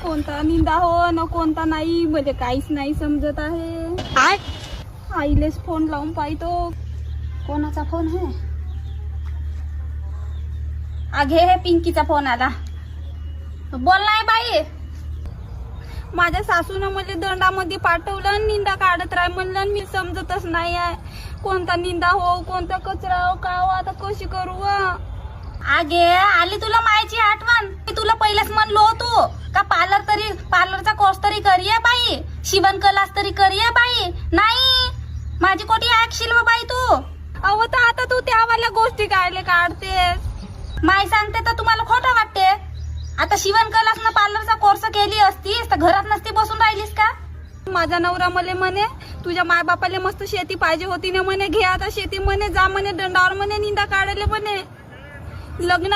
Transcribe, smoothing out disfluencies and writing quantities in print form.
कोणता निंदा हो ना कोणता नाही म्हणजे काहीच नाही समजत आहे. आईलेच फोन लावून पाहतो. कोणाचा फोन आहे? आगे हे पिंकीचा फोन आला. बोल नाही बाई. माझ्या सासूनं मला दंडामध्ये पाठवलं, निंदा काढत राह म्हणलं. मी समजतच नाही आहे कोणता निंदा हो कोणता कचरा हो का हो. आता कशी करू? आगे आली तुला मायची आठवण? मी तुला पहिलेच म्हणलो तू का पार्लरचा कोर्स तरी करूया बाई, शिवण क्लास तरी करूया बाई. नाही माझी कोटी ऐकशील बाई तू. अहो तर आता तू त्यावाल्या गोष्टी काढले काढतेस. माय सांगते तर तुम्हाला खोटं वाटते. आता शिवण क्लास ना पार्लरचा कोर्स केली असतीस तर घरात नसती बसून राहिलीस का? माझा नवरा मले म्हणे तुझ्या माय बापाले मस्त शेती पाहिजे होती ना म्हणे, घे आता शेती म्हणे, जा म्हणे दंडावर म्हणे निंदा काढायला म्हणे. लग्न